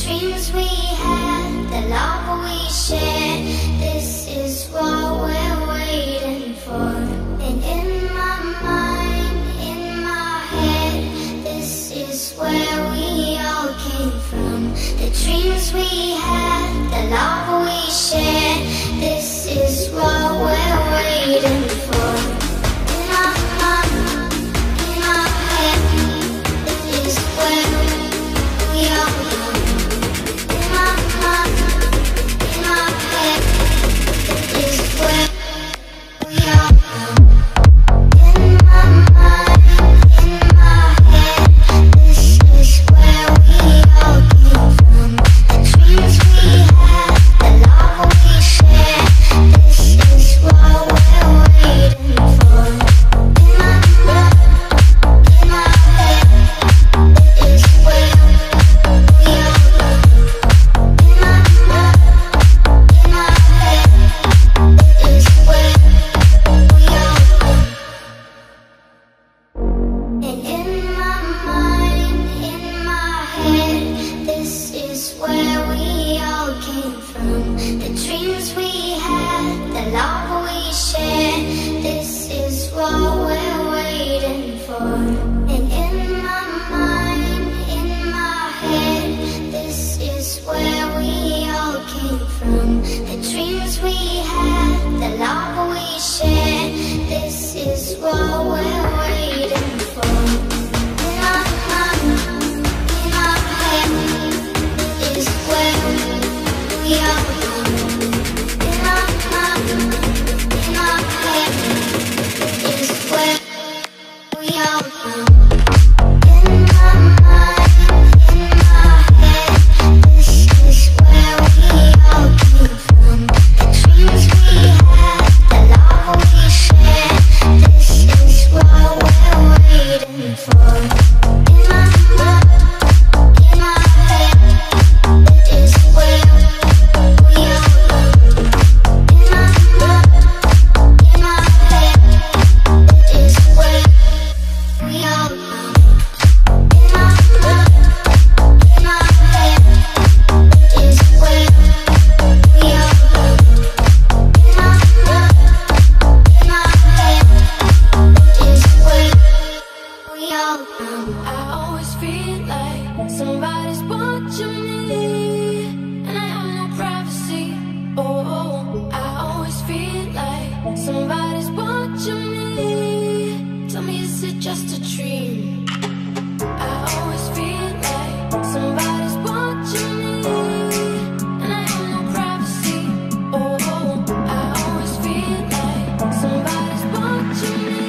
dreams we had, the love we shared, this is what we're waiting for. And in my mind, in my head, this is where we all came from. The dreams we had, the love we shared, this is what we're waiting for. In my mind, in my head, this is where we all come. In my mind, in my head, this is where we all come. In my mind, in my head, this is where we all came from. The dreams we had, the love we shared, this is what we're waiting for. In my mind, in my head, this is where we all come. In my mind, in my head, this is where we all come. And in my mind, in my head, this is where we all came from. The dreams we had, the love we shared, this is what we're waiting for. And in my mind, in my head, this is where we all came from. The dreams we had, the love we shared, this is what we're waiting for. In my mind, in my head, is where we all come. In my mind, in my head, is where we all come. In my mind, in my head, this is where we all came from. The dreams we had, the love we shared, this is what we're waiting for. In my mind, in my head, is where we all come. In my mind, in my head, is where we all come. In my mind, in my head, is where we all come. In my mind, in my head, is where we all come. I always feel like somebody's watching me, and I have no privacy. Oh, I always feel like somebody's watching me. Tell me, is it just a dream? I always feel like somebody's watching me, and I have no privacy. Oh, I always feel like somebody's watching me. Somebody's watching me.